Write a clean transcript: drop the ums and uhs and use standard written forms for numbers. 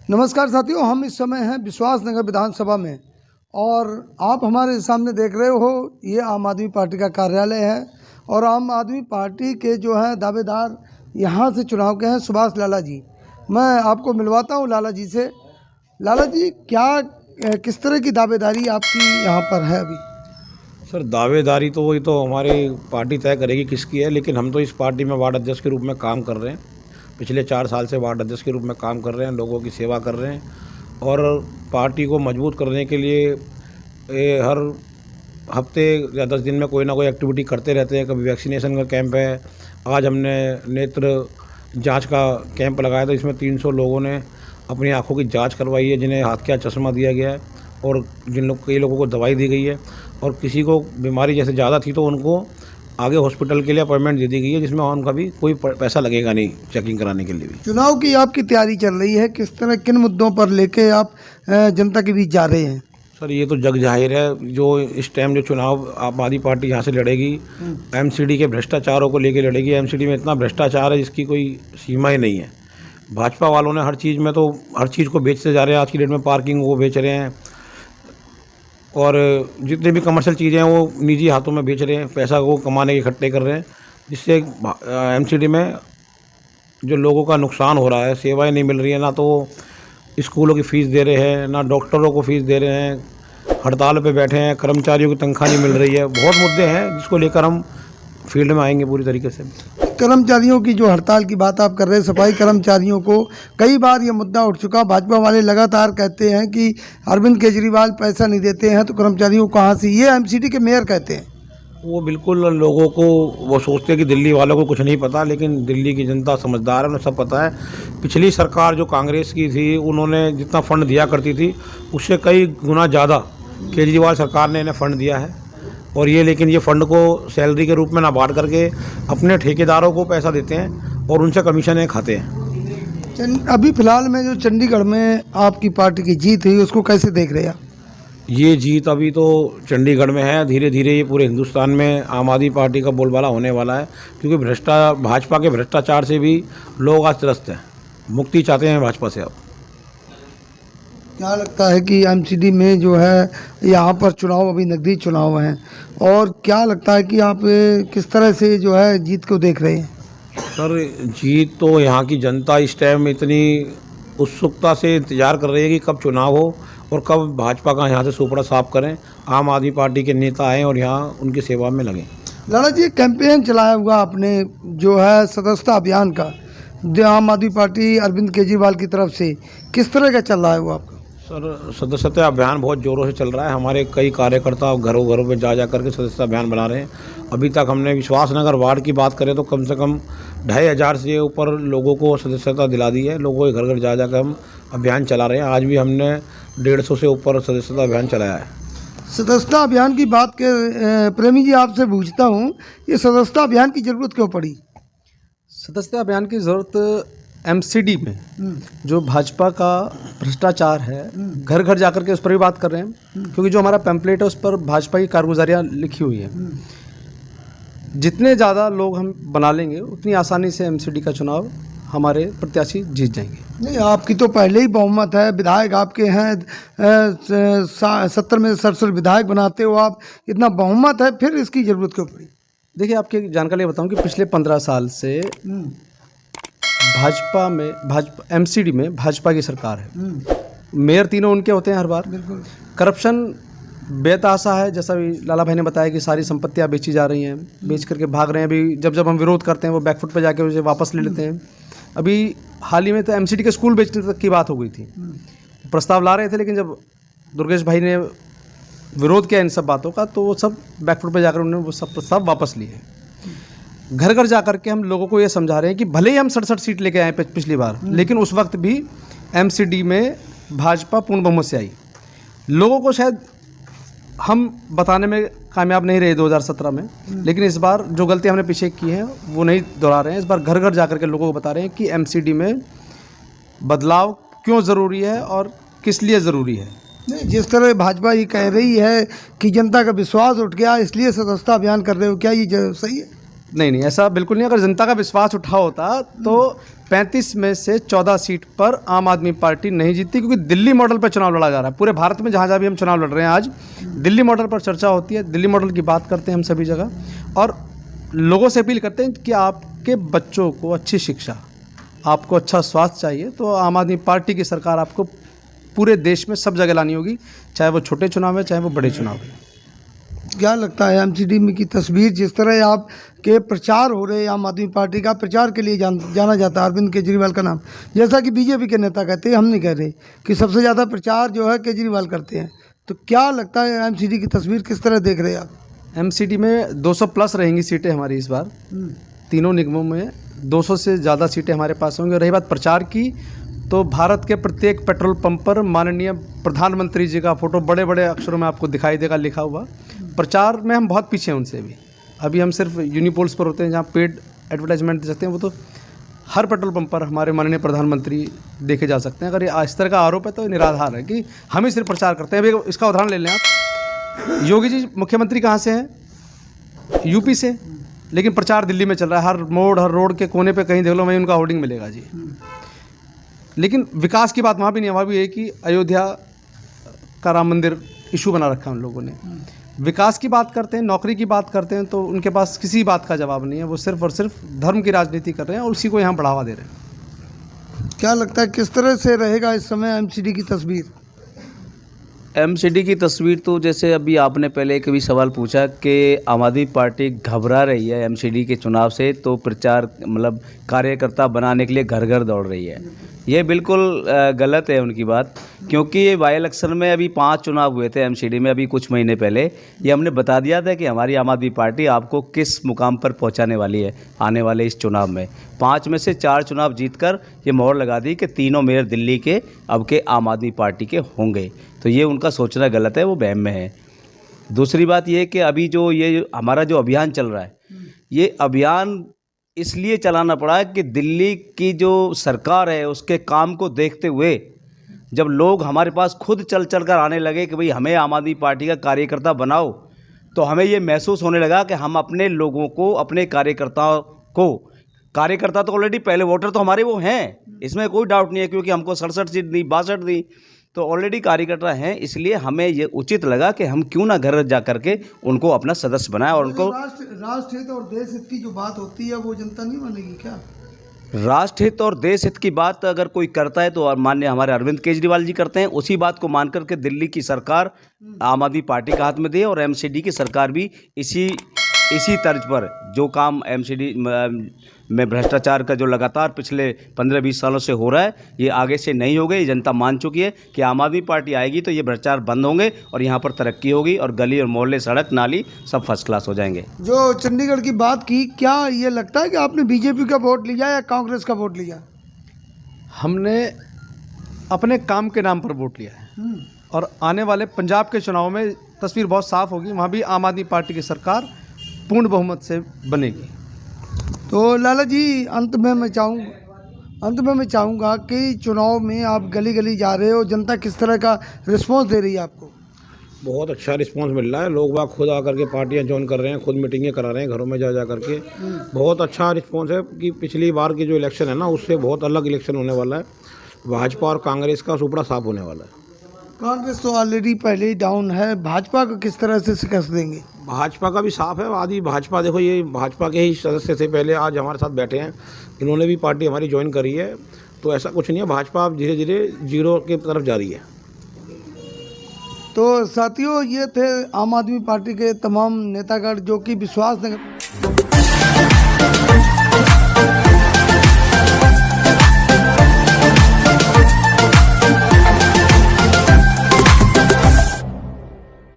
नमस्कार साथियों, हम इस समय हैं विश्वासनगर विधानसभा में और आप हमारे सामने देख रहे हो ये आम आदमी पार्टी का कार्यालय है। और आम आदमी पार्टी के जो हैं दावेदार यहाँ से चुनाव के हैं सुभाष लाला जी। मैं आपको मिलवाता हूँ लाला जी से। लाला जी, किस तरह की दावेदारी आपकी यहाँ पर है अभी? सर, दावेदारी तो वही तो हमारी पार्टी तय करेगी किसकी है, लेकिन हम तो इस पार्टी में वार्ड अध्यक्ष के रूप में काम कर रहे हैं। पिछले 4 साल से वार्ड अध्यक्ष के रूप में काम कर रहे हैं, लोगों की सेवा कर रहे हैं और पार्टी को मजबूत करने के लिए हर हफ्ते या 10 दिन में कोई ना कोई एक्टिविटी करते रहते हैं। कभी वैक्सीनेशन का कैंप है, आज हमने नेत्र जांच का कैंप लगाया था। इसमें 300 लोगों ने अपनी आँखों की जांच करवाई है, जिन्हें हाथ का चश्मा दिया गया है और कई लोगों को दवाई दी गई है। और किसी को बीमारी जैसे ज़्यादा थी तो उनको आगे हॉस्पिटल के लिए अपॉइंटमेंट दे दी गई है, जिसमें उनका भी कोई पैसा लगेगा नहीं चेकिंग कराने के लिए भी। चुनाव की आपकी तैयारी चल रही है, किस तरह किन मुद्दों पर लेके आप जनता के बीच जा रहे हैं? सर, ये तो जग जाहिर है, जो इस टाइम जो चुनाव आम आदमी पार्टी यहाँ से लड़ेगी, एमसीडी के भ्रष्टाचारों को लेके लड़ेगी। एमसीडी में इतना भ्रष्टाचार है जिसकी कोई सीमा ही नहीं है। भाजपा वालों ने हर चीज़ में तो हर चीज़ को बेचते जा रहे हैं। आज की डेट में पार्किंग वो बेच रहे हैं और जितने भी कमर्शियल चीज़ें हैं वो निजी हाथों में बेच रहे हैं, पैसा को कमाने के इकट्ठे कर रहे हैं, जिससे एमसीडी में जो लोगों का नुकसान हो रहा है। सेवाएं नहीं मिल रही हैं, ना तो स्कूलों की फ़ीस दे रहे हैं, ना डॉक्टरों को फ़ीस दे रहे हैं, हड़ताल पे बैठे हैं, कर्मचारियों की तनख्वाह नहीं मिल रही है। बहुत मुद्दे हैं जिसको लेकर हम फील्ड में आएंगे पूरी तरीके से। कर्मचारियों की जो हड़ताल की बात आप कर रहे हैं, सफाई कर्मचारियों को कई बार ये मुद्दा उठ चुका। भाजपा वाले लगातार कहते हैं कि अरविंद केजरीवाल पैसा नहीं देते हैं तो कर्मचारियों को कहाँ से, ये एमसीडी के मेयर कहते हैं। वो बिल्कुल लोगों को वो सोचते हैं कि दिल्ली वालों को कुछ नहीं पता, लेकिन दिल्ली की जनता समझदार है, उन्हें सब पता है। पिछली सरकार जो कांग्रेस की थी, उन्होंने जितना फ़ंड दिया करती थी उससे कई गुना ज़्यादा केजरीवाल सरकार ने इन्हें फ़ंड दिया है। और ये लेकिन ये फ़ंड को सैलरी के रूप में ना बांट करके अपने ठेकेदारों को पैसा देते हैं और उनसे कमीशन खाते हैं। अभी फ़िलहाल में जो चंडीगढ़ में आपकी पार्टी की जीत हुई उसको कैसे देख रहे हैं? ये जीत अभी तो चंडीगढ़ में है, धीरे धीरे ये पूरे हिंदुस्तान में आम आदमी पार्टी का बोलबाला होने वाला है, क्योंकि भाजपा के भ्रष्टाचार से भी लोग आज त्रस्त हैं, मुक्ति चाहते हैं भाजपा से। अब क्या लगता है कि एमसीडी में जो है यहाँ पर चुनाव अभी नकदी चुनाव हैं, और क्या लगता है कि आप किस तरह से जो है जीत को देख रहे हैं? सर, जीत तो यहाँ की जनता इस टाइम इतनी उत्सुकता से इंतज़ार कर रही है कि कब चुनाव हो और कब भाजपा का यहाँ से सुपड़ा साफ करें, आम आदमी पार्टी के नेता आएँ और यहाँ उनकी सेवा में लगें। लाला जी, कैंपेन चलाया हुआ आपने जो है सदस्यता अभियान का, जो आम आदमी पार्टी अरविंद केजरीवाल की तरफ से, किस तरह का चल रहा है वो आपका? सर, सदस्यता अभियान बहुत ज़ोरों से चल रहा है। हमारे कई कार्यकर्ता घरों घरों में जा करके सदस्यता अभियान बना रहे हैं। अभी तक हमने विश्वासनगर वार्ड की बात करें तो कम से कम 2500 से ऊपर लोगों को सदस्यता दिला दी है। लोगों के घर घर जा कर हम अभियान चला रहे हैं। आज भी हमने 150 से ऊपर सदस्यता अभियान चलाया है। सदस्यता अभियान की बात के प्रेमी जी आपसे पूछता हूँ, ये सदस्यता अभियान की ज़रूरत क्यों पड़ी? सदस्यता अभियान की ज़रूरत एमसीडी में जो भाजपा का भ्रष्टाचार है, घर घर जाकर के उस पर भी बात कर रहे हैं, क्योंकि जो हमारा पैम्पलेट है उस पर भाजपा की कारगुजारियाँ लिखी हुई है। जितने ज़्यादा लोग हम बना लेंगे उतनी आसानी से एमसीडी का चुनाव हमारे प्रत्याशी जीत जाएंगे। नहीं, आपकी तो पहले ही बहुमत है, विधायक आपके हैं 70 में 67 विधायक बनाते हो आप, इतना बहुमत है, फिर इसकी ज़रूरत क्यों पड़ी? देखिए, आपकी जानकारी बताऊं कि पिछले 15 साल से भाजपा एमसीडी में भाजपा की सरकार है। मेयर तीनों उनके होते हैं हर बार। बिल्कुल। करप्शन बेतहाशा है, जैसा भी लाला भाई ने बताया कि सारी संपत्तियां बेची जा रही हैं, बेच करके भाग रहे हैं। अभी जब हम विरोध करते हैं वो बैकफुट पे जाके उसे वापस ले लेते हैं। अभी हाल ही में तो एमसीडी के स्कूल बेचने तक की बात हो गई थी। प्रस्ताव ला रहे थे, लेकिन जब दुर्गेश भाई ने विरोध किया इन सब बातों का तो वो सब बैकफुट पे जाकर उन्होंने वो सब प्रस्ताव वापस लिए। घर घर जा करके हम लोगों को ये समझा रहे हैं कि भले ही हम 67 सीट लेके आए पिछली बार, लेकिन उस वक्त भी एमसीडी में भाजपा पूर्ण बहुमत से आई। लोगों को शायद हम बताने में कामयाब नहीं रहे 2017 में, लेकिन इस बार जो गलती हमने पीछे की है वो नहीं दोहरा रहे हैं। इस बार घर घर जा करके लोगों को बता रहे हैं कि एमसीडी में बदलाव क्यों ज़रूरी है और किस लिए ज़रूरी है। जिस तरह भाजपा ये कह रही है कि जनता का विश्वास उठ गया इसलिए सदस्यता अभियान कर रहे हो, क्या ये सही है? नहीं, ऐसा बिल्कुल नहीं। अगर जनता का विश्वास उठा होता तो 35 में से 14 सीट पर आम आदमी पार्टी नहीं जीतती, क्योंकि दिल्ली मॉडल पर चुनाव लड़ा जा रहा है। पूरे भारत में जहाँ भी हम चुनाव लड़ रहे हैं आज, दिल्ली मॉडल पर चर्चा होती है, दिल्ली मॉडल की बात करते हैं हम सभी जगह, और लोगों से अपील करते हैं कि आपके बच्चों को अच्छी शिक्षा, आपको अच्छा स्वास्थ्य चाहिए तो आम आदमी पार्टी की सरकार आपको पूरे देश में सब जगह लानी होगी, चाहे वो छोटे चुनाव है चाहे वो बड़े चुनाव है। क्या लगता है एमसीडी में की तस्वीर, जिस तरह आपके प्रचार हो रहे हैं, आम आदमी पार्टी का प्रचार के लिए जाना जाता है अरविंद केजरीवाल का नाम, जैसा कि बीजेपी के नेता कहते हैं, हम नहीं कह रहे कि सबसे ज़्यादा प्रचार जो है केजरीवाल करते हैं, तो क्या लगता है एमसीडी की तस्वीर किस तरह देख रहे हैं आप? एमसीडी में 200 प्लस रहेंगी सीटें हमारी इस बार, तीनों निगमों में 200 से ज़्यादा सीटें हमारे पास होंगी। और रही बात प्रचार की, तो भारत के प्रत्येक पेट्रोल पंप पर माननीय प्रधानमंत्री जी का फ़ोटो बड़े बड़े अक्षरों में आपको दिखाई देगा लिखा हुआ। प्रचार में हम बहुत पीछे हैं उनसे भी। अभी हम सिर्फ यूनिपोल्स पर होते हैं जहाँ पेड एडवर्टाइजमेंट दे सकते हैं, वो तो हर पेट्रोल पंप पर हमारे माननीय प्रधानमंत्री देखे जा सकते हैं। अगर ये इस तरह का आरोप है तो ये निराधार है कि हम ही सिर्फ प्रचार करते हैं। अभी इसका उदाहरण ले लें आप, योगी जी मुख्यमंत्री कहाँ से हैं? यूपी से, लेकिन प्रचार दिल्ली में चल रहा है। हर मोड़ हर रोड के कोने पे कहीं देख लो वहीं उनका होर्डिंग मिलेगा जी। लेकिन विकास की बात वहाँ भी नहीं है। वहाँ भी है कि अयोध्या का राम मंदिर इशू बना रखा है उन लोगों ने। विकास की बात करते हैं, नौकरी की बात करते हैं तो उनके पास किसी बात का जवाब नहीं है। वो सिर्फ और सिर्फ धर्म की राजनीति कर रहे हैं और उसी को यहाँ बढ़ावा दे रहे हैं। क्या लगता है किस तरह से रहेगा इस समय एमसीडी की तस्वीर? एमसीडी की तस्वीर तो जैसे अभी आपने पहले कभी सवाल पूछा कि आम आदमी पार्टी घबरा रही है एमसीडी के चुनाव से, तो प्रचार मतलब कार्यकर्ता बनाने के लिए घर घर दौड़ रही है। ये बिल्कुल गलत है उनकी बात, क्योंकि ये बाई इलेक्शन में अभी 5 चुनाव हुए थे एमसीडी में अभी कुछ महीने पहले। ये हमने बता दिया था कि हमारी आम आदमी पार्टी आपको किस मुकाम पर पहुंचाने वाली है आने वाले इस चुनाव में। 5 में से 4 चुनाव जीतकर ये मोहर लगा दी कि तीनों मेयर दिल्ली के अब के आम आदमी पार्टी के होंगे। तो ये उनका सोचना गलत है, वो वहम में है। दूसरी बात ये कि अभी जो ये हमारा जो अभियान चल रहा है, ये अभियान इसलिए चलाना पड़ा है कि दिल्ली की जो सरकार है उसके काम को देखते हुए जब लोग हमारे पास खुद चल कर आने लगे कि भाई हमें आम आदमी पार्टी का कार्यकर्ता बनाओ, तो हमें ये महसूस होने लगा कि हम अपने लोगों को, अपने कार्यकर्ताओं को, कार्यकर्ता तो ऑलरेडी पहले वोटर तो हमारे वो हैं, इसमें कोई डाउट नहीं है, क्योंकि हमको 67 सीट दी, 62 दी, तो ऑलरेडी कार्यकर्ता हैं। इसलिए हमें ये उचित लगा कि हम क्यों ना घर जा करके उनको अपना सदस्य बनाएं और उनको राष्ट्र हित और देश हित की जो बात होती है वो जनता नहीं मानेगी क्या? राष्ट्र हित और देश हित की बात अगर कोई करता है तो माननीय हमारे अरविंद केजरीवाल जी करते हैं। उसी बात को मान करके दिल्ली की सरकार आम आदमी पार्टी का हाथ में दी और एमसीडी की सरकार भी इसी तर्ज पर जो काम एमसीडी में भ्रष्टाचार का जो लगातार पिछले 15-20 सालों से हो रहा है, ये आगे से नहीं होगा। ये जनता मान चुकी है कि आम आदमी पार्टी आएगी तो ये भ्रष्टाचार बंद होंगे और यहाँ पर तरक्की होगी और गली और मोहल्ले, सड़क, नाली सब फर्स्ट क्लास हो जाएंगे। जो चंडीगढ़ की बात की, क्या ये लगता है कि आपने बीजेपी का वोट लिया या कांग्रेस का वोट लिया? हमने अपने काम के नाम पर वोट लिया है और आने वाले पंजाब के चुनाव में तस्वीर बहुत साफ होगी। वहाँ भी आम आदमी पार्टी की सरकार पूर्ण बहुमत से बनेगी। तो लाला जी, अंत में मैं चाहूँगा कि चुनाव में आप गली गली जा रहे हो, जनता किस तरह का रिस्पांस दे रही है आपको? बहुत अच्छा रिस्पांस मिल रहा है। लोग बाग खुद आकर के पार्टियां ज्वाइन कर रहे हैं, खुद मीटिंगें करा रहे हैं घरों में जा करके। बहुत अच्छा रिस्पांस है कि पिछली बार की जो इलेक्शन है ना, उससे बहुत अलग इलेक्शन होने वाला है। भाजपा और कांग्रेस का सुपड़ा साफ होने वाला है। कांग्रेस तो ऑलरेडी पहले ही डाउन है, भाजपा को किस तरह से शिकस्त देंगे? भाजपा का भी साफ है। आदि भाजपा, देखो ये भाजपा के ही सदस्य थे पहले, आज हमारे साथ बैठे हैं, इन्होंने भी पार्टी हमारी ज्वाइन करी है। तो ऐसा कुछ नहीं है, भाजपा अब धीरे धीरे जीरो की तरफ जा रही है। तो साथियों, ये थे आम आदमी पार्टी के तमाम नेतागण जो कि विश्वासनगर